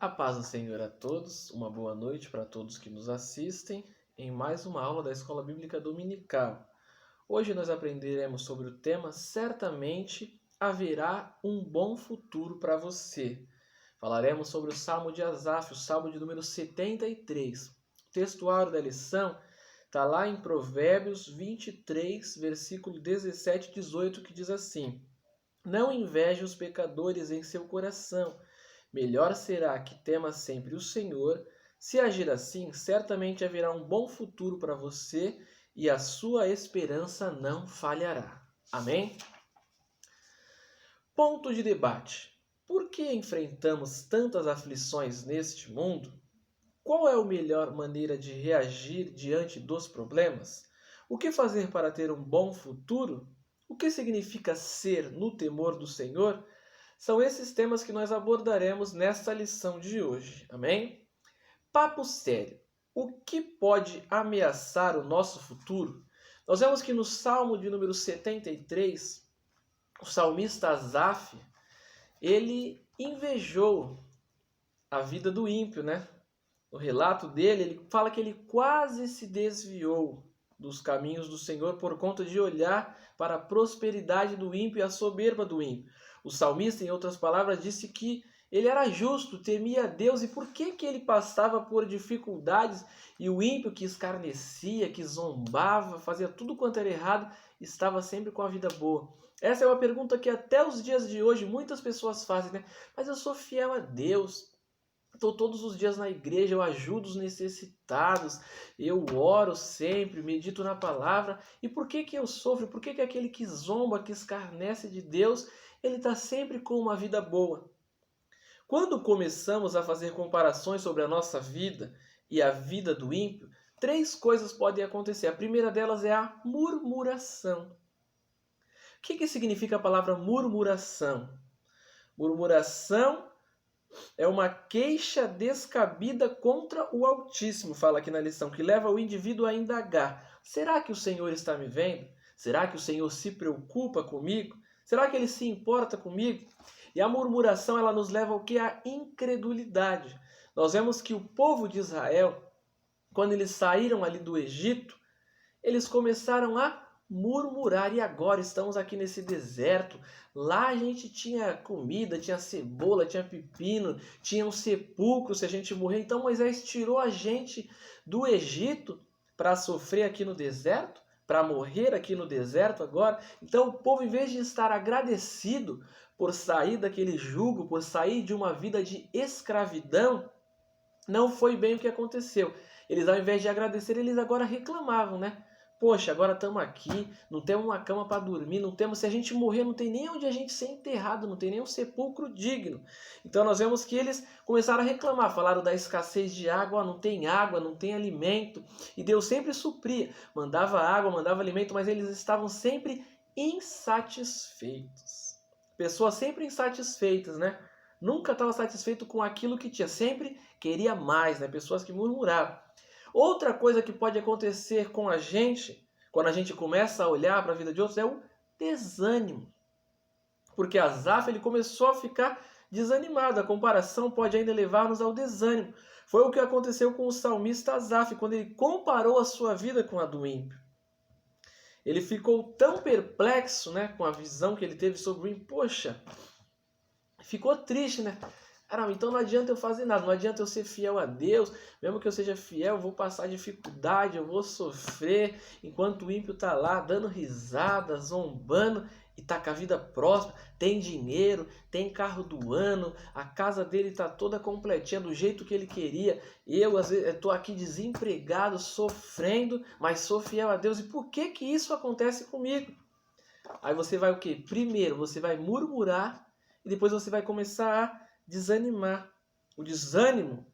A paz do Senhor a todos, uma boa noite para todos que nos assistem em mais uma aula da Escola Bíblica Dominical. Hoje nós aprenderemos sobre o tema Certamente haverá um bom futuro para você. Falaremos sobre o Salmo de Asaf, o Salmo de número 73. O textuário da lição está lá em Provérbios 23, versículo 17 e 18, que diz assim: Não inveje os pecadores em seu coração. Melhor será que tema sempre o Senhor. Se agir assim, certamente haverá um bom futuro para você e a sua esperança não falhará. Amém? Ponto de debate. Por que enfrentamos tantas aflições neste mundo? Qual é a melhor maneira de reagir diante dos problemas? O que fazer para ter um bom futuro? O que significa ser no temor do Senhor? São esses temas que nós abordaremos nesta lição de hoje. Amém? Papo sério. O que pode ameaçar o nosso futuro? Nós vemos que no Salmo de número 73, o salmista Asaf, ele invejou a vida do ímpio, né? No relato dele, ele fala que ele quase se desviou dos caminhos do Senhor por conta de olhar para a prosperidade do ímpio e a soberba do ímpio. O salmista, em outras palavras, disse que ele era justo, temia a Deus, e por que ele passava por dificuldades e o ímpio que escarnecia, que zombava, fazia tudo quanto era errado, estava sempre com a vida boa? Essa é uma pergunta que até os dias de hoje muitas pessoas fazem, né? Mas eu sou fiel a Deus. Estou todos os dias na igreja, eu ajudo os necessitados, eu oro sempre, medito na palavra. E por que eu sofro? Por que aquele que zomba, que escarnece de Deus, ele está sempre com uma vida boa? Quando começamos a fazer comparações sobre a nossa vida e a vida do ímpio, três coisas podem acontecer. A primeira delas é a murmuração. O que significa a palavra murmuração? Murmuração é uma queixa descabida contra o Altíssimo, fala aqui na lição, que leva o indivíduo a indagar: será que o Senhor está me vendo? Será que o Senhor se preocupa comigo? Será que Ele se importa comigo? E a murmuração, ela nos leva ao que? A incredulidade. Nós vemos que o povo de Israel, quando eles saíram ali do Egito, eles começaram a murmurar. E agora estamos aqui nesse deserto. Lá a gente tinha comida, tinha cebola, tinha pepino, tinha um sepulcro se a gente morrer. Então Moisés tirou a gente do Egito para sofrer aqui no deserto, para morrer aqui no deserto agora. Então o povo, em vez de estar agradecido por sair daquele jugo, por sair de uma vida de escravidão, não foi bem o que aconteceu. Eles, ao invés de agradecer, eles agora reclamavam, né? Poxa, agora estamos aqui, não temos uma cama para dormir, não temos, se a gente morrer, não tem nem onde a gente ser enterrado, não tem nem um sepulcro digno. Então nós vemos que eles começaram a reclamar, falaram da escassez de água, não tem alimento, e Deus sempre supria, mandava água, mandava alimento, mas eles estavam sempre insatisfeitos. Pessoas sempre insatisfeitas, né? Nunca estava satisfeito com aquilo que tinha, sempre queria mais, né? Pessoas que murmuravam. Outra coisa que pode acontecer com a gente, quando a gente começa a olhar para a vida de outros, é o desânimo. Porque Asaf, ele começou a ficar desanimado. A comparação pode ainda levar-nos ao desânimo. Foi o que aconteceu com o salmista Asaf, quando ele comparou a sua vida com a do ímpio. Ele ficou tão perplexo, né, com a visão que ele teve sobre o ímpio. Poxa, ficou triste, né? Caramba, então não adianta eu fazer nada, não adianta eu ser fiel a Deus, mesmo que eu seja fiel, eu vou passar dificuldade, eu vou sofrer, enquanto o ímpio está lá dando risada, zombando, e está com a vida próspera, tem dinheiro, tem carro do ano, a casa dele está toda completinha, do jeito que ele queria. Eu, às vezes, estou aqui desempregado, sofrendo, mas sou fiel a Deus. E por que isso acontece comigo? Aí você vai o quê? Primeiro, você vai murmurar, e depois você vai começar a desanimar. O desânimo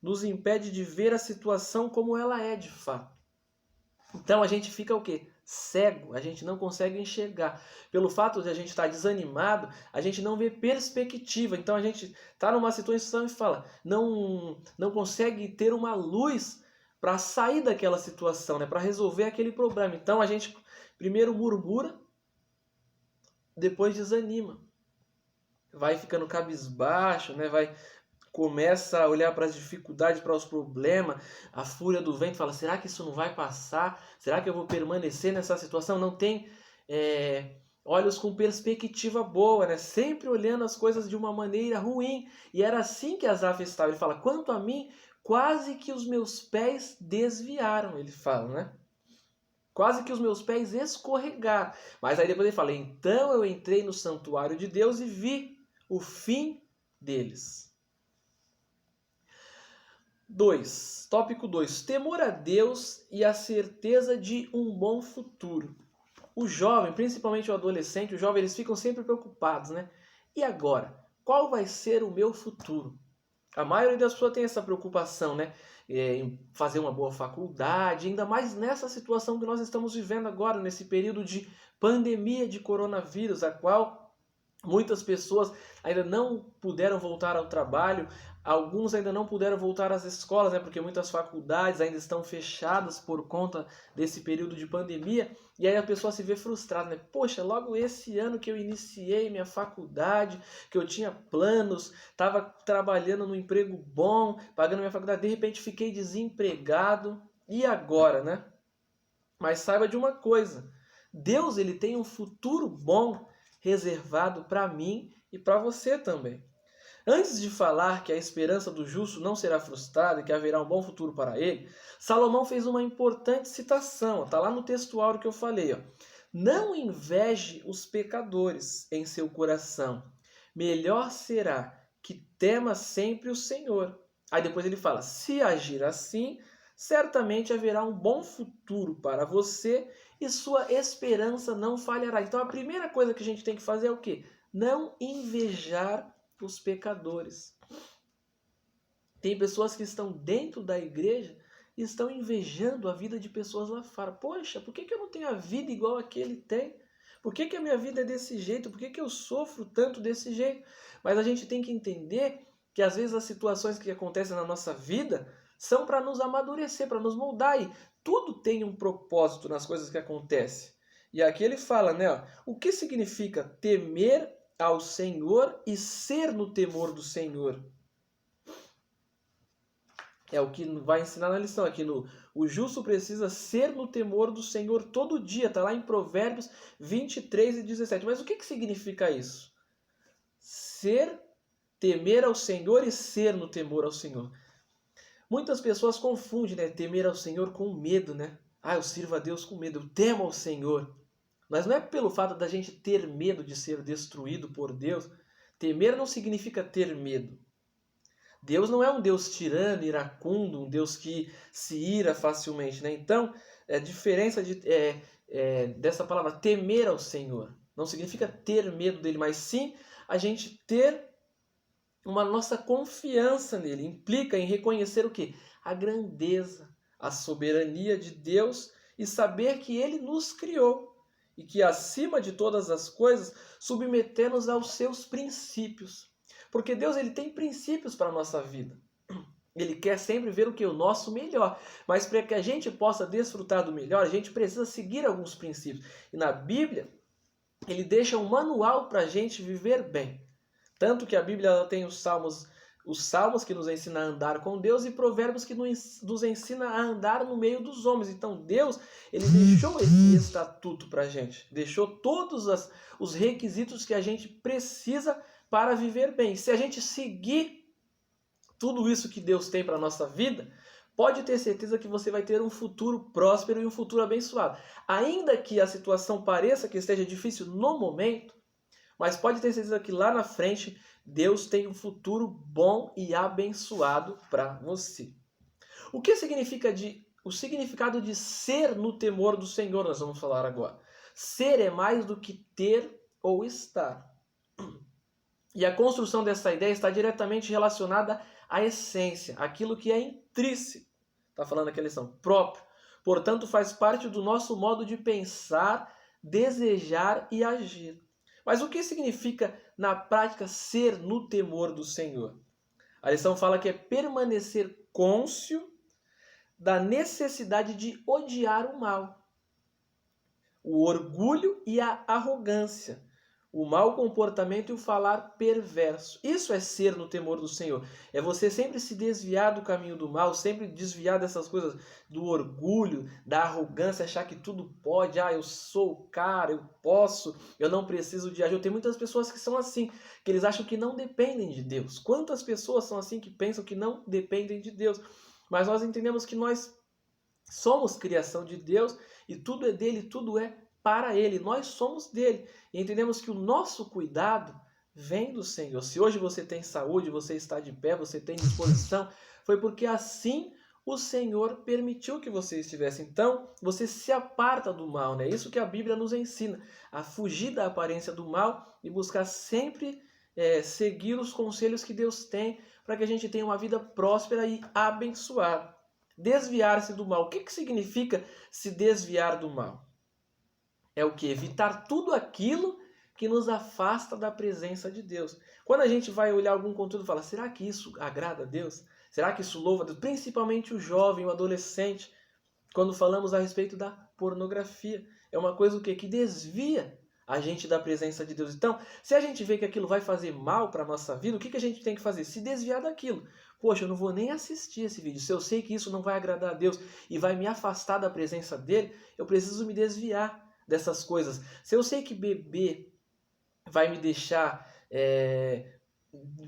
nos impede de ver a situação como ela é de fato. Então a gente fica o quê? Cego, a gente não consegue enxergar. Pelo fato de a gente estar desanimado, a gente não vê perspectiva. Então a gente está numa situação e fala, não consegue ter uma luz para sair daquela situação, né? Para resolver aquele problema. Então a gente primeiro murmura, depois desanima. Vai ficando cabisbaixo, né? Vai começa a olhar para as dificuldades, para os problemas, a fúria do vento, fala, será que isso não vai passar? Será que eu vou permanecer nessa situação? Não tem olhos com perspectiva boa, né? Sempre olhando as coisas de uma maneira ruim. E era assim que Asaf estava. Ele fala, quanto a mim, quase que os meus pés desviaram, ele fala, né? Quase que os meus pés escorregaram. Mas aí depois ele fala, então eu entrei no santuário de Deus e vi o fim deles. 2. Tópico 2. Temor a Deus e a certeza de um bom futuro. O jovem, principalmente o adolescente, o jovem, eles ficam sempre preocupados, né? E agora? Qual vai ser o meu futuro? A maioria das pessoas tem essa preocupação, né? Em fazer uma boa faculdade, ainda mais nessa situação que nós estamos vivendo agora, nesse período de pandemia de coronavírus, a qual muitas pessoas ainda não puderam voltar ao trabalho, alguns ainda não puderam voltar às escolas, né? Porque muitas faculdades ainda estão fechadas por conta desse período de pandemia, e aí a pessoa se vê frustrada, né? Poxa, logo esse ano que eu iniciei minha faculdade, que eu tinha planos, estava trabalhando num emprego bom, pagando minha faculdade, de repente fiquei desempregado, e agora, né? Mas saiba de uma coisa, Deus ele tem um futuro bom reservado para mim e para você também. Antes de falar que a esperança do justo não será frustrada e que haverá um bom futuro para ele, Salomão fez uma importante citação, está lá no textuário que eu falei. Ó. Não inveje os pecadores em seu coração, melhor será que tema sempre o Senhor. Aí depois ele fala, se agir assim, certamente haverá um bom futuro para você e sua esperança não falhará. Então a primeira coisa que a gente tem que fazer é o quê? Não invejar os pecadores. Tem pessoas que estão dentro da igreja e estão invejando a vida de pessoas lá fora. Poxa, por que eu não tenho a vida igual a que ele tem? Por que a minha vida é desse jeito? Por que eu sofro tanto desse jeito? Mas a gente tem que entender que às vezes as situações que acontecem na nossa vida são para nos amadurecer, para nos moldar. E tudo tem um propósito nas coisas que acontecem. E aqui ele fala, né? Ó, o que significa temer ao Senhor e ser no temor do Senhor? É o que vai ensinar na lição aqui o justo precisa ser no temor do Senhor todo dia, está lá em Provérbios 23 e 17. Mas o que significa isso? Temer ao Senhor e ser no temor ao Senhor. Muitas pessoas confundem, né, temer ao Senhor com medo, né? Ah, eu sirvo a Deus com medo, eu temo ao Senhor. Mas não é pelo fato da gente ter medo de ser destruído por Deus. Temer não significa ter medo. Deus não é um Deus tirano, iracundo, um Deus que se ira facilmente, né? Então, a diferença dessa palavra temer ao Senhor não significa ter medo dele, mas sim a gente ter uma nossa confiança nele. Implica em reconhecer o quê? A grandeza, a soberania de Deus e saber que ele nos criou e que acima de todas as coisas submeter-nos aos seus princípios. Porque Deus ele tem princípios para a nossa vida. Ele quer sempre ver o que? O nosso melhor. Mas para que a gente possa desfrutar do melhor, a gente precisa seguir alguns princípios. E na Bíblia, ele deixa um manual para a gente viver bem. Tanto que a Bíblia ela tem os salmos que nos ensinam a andar com Deus e provérbios que nos ensinam a andar no meio dos homens. Então Deus ele deixou esse estatuto para a gente. Deixou todos os requisitos que a gente precisa para viver bem. Se a gente seguir tudo isso que Deus tem para a nossa vida, pode ter certeza que você vai ter um futuro próspero e um futuro abençoado. Ainda que a situação pareça que esteja difícil no momento, mas pode ter certeza que lá na frente Deus tem um futuro bom e abençoado para você. O significado de ser no temor do Senhor nós vamos falar agora. Ser é mais do que ter ou estar. E a construção dessa ideia está diretamente relacionada à essência, aquilo que é intrínseco. Está falando aqui a lição, próprio. Portanto, faz parte do nosso modo de pensar, desejar e agir. Mas o que significa, na prática, ser no temor do Senhor? A lição fala que é permanecer cônscio da necessidade de odiar o mal, o orgulho e a arrogância, o mau comportamento e o falar perverso. Isso é ser no temor do Senhor. É você sempre se desviar do caminho do mal, sempre desviar dessas coisas, do orgulho, da arrogância, achar que tudo pode. Ah, eu sou o cara, eu posso, eu não preciso de ajuda. Tem muitas pessoas que são assim, que eles acham que não dependem de Deus. Quantas pessoas são assim que pensam que não dependem de Deus? Mas nós entendemos que nós somos criação de Deus e tudo é dele, tudo é para ele. Nós somos dele. E entendemos que o nosso cuidado vem do Senhor. Se hoje você tem saúde, você está de pé, você tem disposição, foi porque assim o Senhor permitiu que você estivesse. Então, você se aparta do mal, né? Isso que a Bíblia nos ensina, a fugir da aparência do mal e buscar sempre seguir os conselhos que Deus tem para que a gente tenha uma vida próspera e abençoada. Desviar-se do mal. O que significa se desviar do mal? É o que? Evitar tudo aquilo que nos afasta da presença de Deus. Quando a gente vai olhar algum conteúdo e fala, será que isso agrada a Deus? Será que isso louva a Deus? Principalmente o jovem, o adolescente, quando falamos a respeito da pornografia. É uma coisa o quê? Que desvia a gente da presença de Deus. Então, se a gente vê que aquilo vai fazer mal para a nossa vida, o que a gente tem que fazer? Se desviar daquilo. Poxa, eu não vou nem assistir esse vídeo. Se eu sei que isso não vai agradar a Deus e vai me afastar da presença dele, eu preciso me desviar dessas coisas. Se eu sei que beber vai me deixar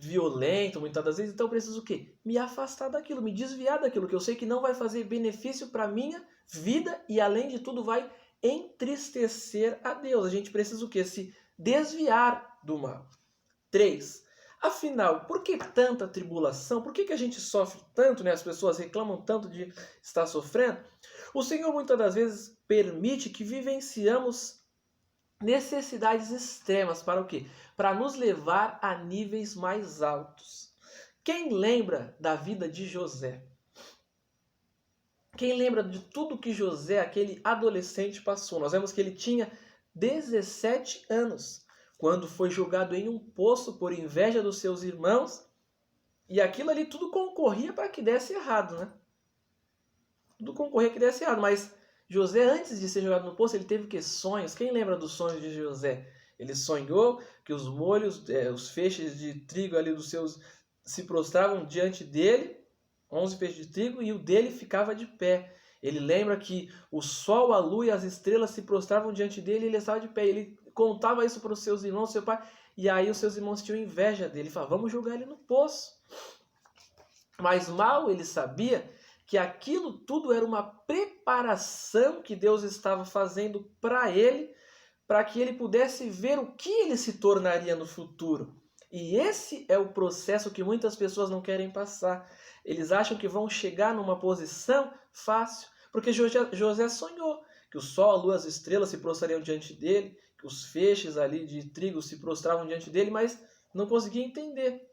violento muitas das vezes, então eu preciso o quê? Me afastar daquilo, me desviar daquilo que eu sei que não vai fazer benefício para a minha vida e além de tudo vai entristecer a Deus. A gente precisa o quê? Se desviar do mal. 3. Afinal, por que tanta tribulação? Por que a gente sofre tanto, né? As pessoas reclamam tanto de estar sofrendo. O Senhor muitas das vezes permite que vivenciamos necessidades extremas para o quê? Para nos levar a níveis mais altos. Quem lembra da vida de José? Quem lembra de tudo que José, aquele adolescente, passou? Nós vemos que ele tinha 17 anos quando foi jogado em um poço por inveja dos seus irmãos e aquilo ali tudo concorria para que desse errado, né? Tudo concorria que desse errado, mas José, antes de ser jogado no poço, ele teve que sonhos. Quem lembra dos sonhos de José? Ele sonhou que os molhos, os feixes de trigo ali dos seus se prostravam diante dele, 11 feixes de trigo, e o dele ficava de pé. Ele lembra que o sol, a lua e as estrelas se prostravam diante dele e ele estava de pé. Ele contava isso para os seus irmãos, seu pai, e aí os seus irmãos tinham inveja dele. Ele falava, vamos jogar ele no poço. Mas mal ele sabia que aquilo tudo era uma preparação que Deus estava fazendo para ele, para que ele pudesse ver o que ele se tornaria no futuro. E esse é o processo que muitas pessoas não querem passar. Eles acham que vão chegar numa posição fácil, porque José sonhou que o sol, a lua, as estrelas se prostrariam diante dele, que os feixes ali de trigo se prostravam diante dele, mas não conseguia entender.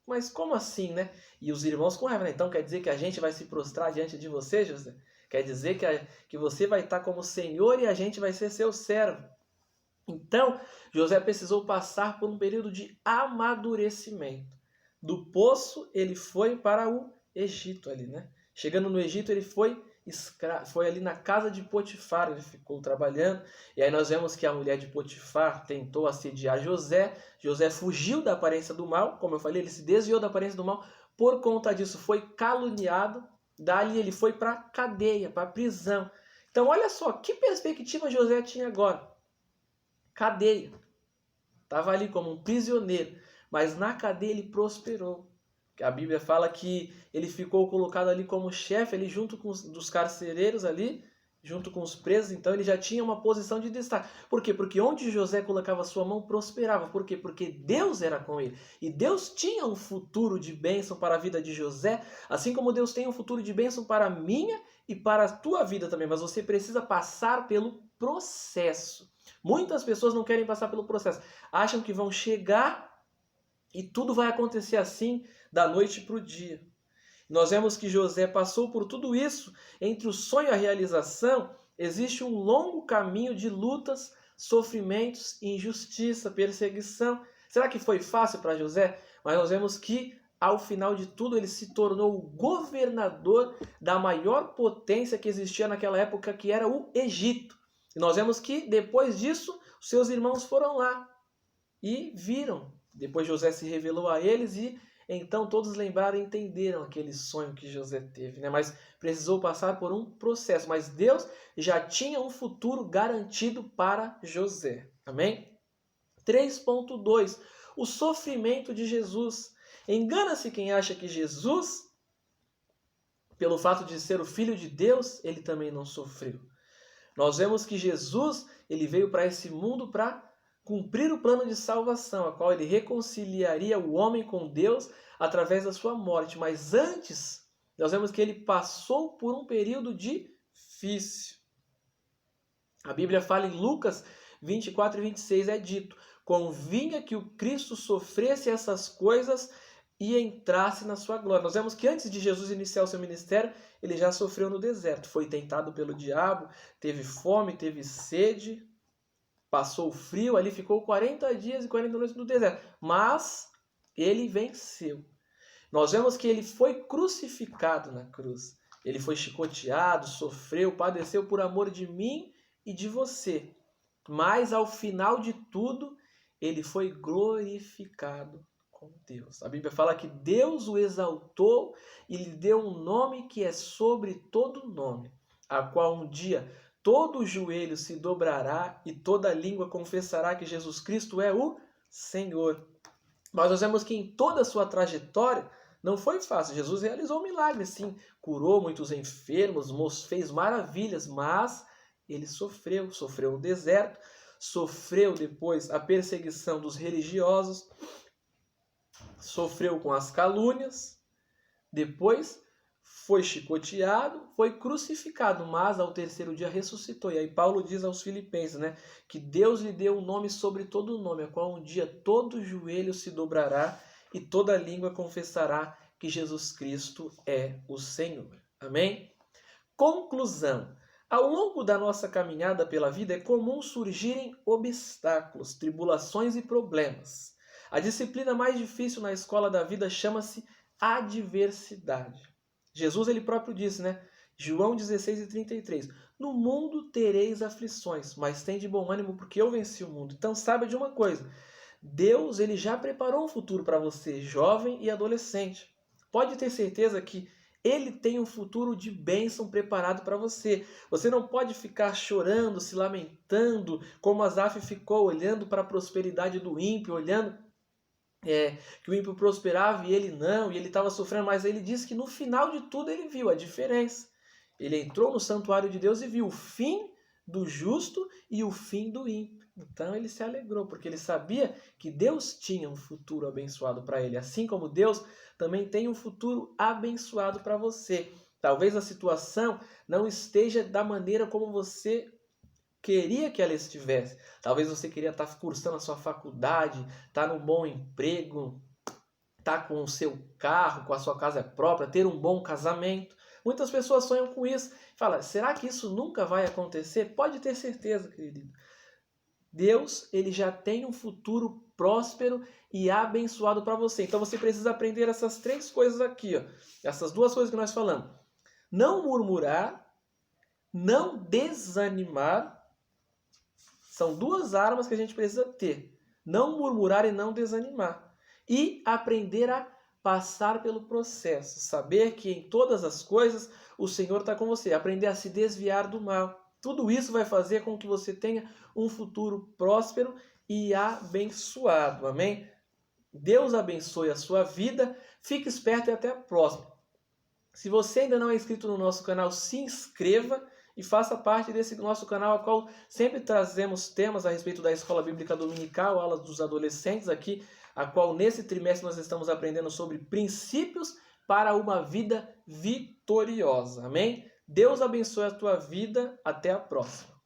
Mas como assim, né? E os irmãos com raiva, né? Então quer dizer que a gente vai se prostrar diante de você, José? Quer dizer que você vai estar como Senhor e a gente vai ser seu servo. Então, José precisou passar por um período de amadurecimento. Do poço, ele foi para o Egito ali, né? Chegando no Egito, ele foi ali na casa de Potifar, ele ficou trabalhando, e aí nós vemos que a mulher de Potifar tentou assediar José, José fugiu da aparência do mal, como eu falei, ele se desviou da aparência do mal, por conta disso foi caluniado, dali ele foi para a cadeia, para a prisão. Então olha só, que perspectiva José tinha agora? Cadeia, estava ali como um prisioneiro, mas na cadeia ele prosperou. A Bíblia fala que ele ficou colocado ali como chefe, ali junto com dos carcereiros ali, junto com os presos, então ele já tinha uma posição de destaque. Por quê? Porque onde José colocava sua mão, prosperava. Por quê? Porque Deus era com ele. E Deus tinha um futuro de bênção para a vida de José, assim como Deus tem um futuro de bênção para a minha e para a tua vida também. Mas você precisa passar pelo processo. Muitas pessoas não querem passar pelo processo. Acham que vão chegar e tudo vai acontecer assim, da noite para o dia. Nós vemos que José passou por tudo isso. Entre o sonho e a realização, existe um longo caminho de lutas, sofrimentos, injustiça, perseguição. Será que foi fácil para José? Mas nós vemos que, ao final de tudo, ele se tornou o governador da maior potência que existia naquela época, que era o Egito. E nós vemos que, depois disso, os seus irmãos foram lá e viram. Depois José se revelou a eles e então todos lembraram e entenderam aquele sonho que José teve, né? Mas precisou passar por um processo. Mas Deus já tinha um futuro garantido para José. Amém? 3.2. O sofrimento de Jesus. Engana-se quem acha que Jesus, pelo fato de ser o Filho de Deus, ele também não sofreu. Nós vemos que Jesus, ele veio para esse mundo para cumprir o plano de salvação, a qual ele reconciliaria o homem com Deus através da sua morte. Mas antes, nós vemos que ele passou por um período difícil. A Bíblia fala em Lucas 24 e 26, é dito: convinha que o Cristo sofresse essas coisas e entrasse na sua glória. Nós vemos que antes de Jesus iniciar o seu ministério, ele já sofreu no deserto. Foi tentado pelo diabo, teve fome, teve sede, passou frio, ali ficou 40 dias e 40 noites no deserto. Mas ele venceu. Nós vemos que ele foi crucificado na cruz. Ele foi chicoteado, sofreu, padeceu por amor de mim e de você. Mas ao final de tudo, ele foi glorificado com Deus. A Bíblia fala que Deus o exaltou e lhe deu um nome que é sobre todo nome, a qual um dia todo joelho se dobrará e toda língua confessará que Jesus Cristo é o Senhor. Mas nós vemos que em toda a sua trajetória não foi fácil. Jesus realizou milagres, sim, curou muitos enfermos, fez maravilhas, mas ele sofreu no deserto, sofreu depois a perseguição dos religiosos, sofreu com as calúnias, depois foi chicoteado, foi crucificado, mas ao terceiro dia ressuscitou. E aí Paulo diz aos Filipenses, né, que Deus lhe deu um nome sobre todo nome, a qual um dia todo joelho se dobrará e toda língua confessará que Jesus Cristo é o Senhor. Amém? Conclusão. Ao longo da nossa caminhada pela vida é comum surgirem obstáculos, tribulações e problemas. A disciplina mais difícil na escola da vida chama-se adversidade. Jesus ele próprio disse, né? João 16:33. No mundo tereis aflições, mas tende bom ânimo porque eu venci o mundo. Então saiba de uma coisa, Deus ele já preparou um futuro para você, jovem e adolescente. Pode ter certeza que ele tem um futuro de bênção preparado para você. Você não pode ficar chorando, se lamentando, como Asaf ficou olhando para a prosperidade do ímpio, olhando que o ímpio prosperava e ele não, e ele estava sofrendo, mas ele disse que no final de tudo ele viu a diferença. Ele entrou no santuário de Deus e viu o fim do justo e o fim do ímpio. Então ele se alegrou, porque ele sabia que Deus tinha um futuro abençoado para ele, assim como Deus também tem um futuro abençoado para você. Talvez a situação não esteja da maneira como você queria que ela estivesse. Talvez você queria estar cursando a sua faculdade, estar num bom emprego, estar com o seu carro, com a sua casa própria, ter um bom casamento. Muitas pessoas sonham com isso. Fala, será que isso nunca vai acontecer? Pode ter certeza, querido. Deus, ele já tem um futuro próspero e abençoado para você. Então você precisa aprender essas três coisas aqui, ó. Essas duas coisas que nós falamos. Não murmurar, não desanimar. São duas armas que a gente precisa ter. Não murmurar e não desanimar. E aprender a passar pelo processo. Saber que em todas as coisas o Senhor está com você. Aprender a se desviar do mal. Tudo isso vai fazer com que você tenha um futuro próspero e abençoado. Amém? Deus abençoe a sua vida. Fique esperto e até a próxima. Se você ainda não é inscrito no nosso canal, se inscreva e faça parte desse nosso canal, a qual sempre trazemos temas a respeito da Escola Bíblica Dominical, aulas dos adolescentes aqui, a qual nesse trimestre nós estamos aprendendo sobre princípios para uma vida vitoriosa. Amém? Deus abençoe a tua vida. Até a próxima.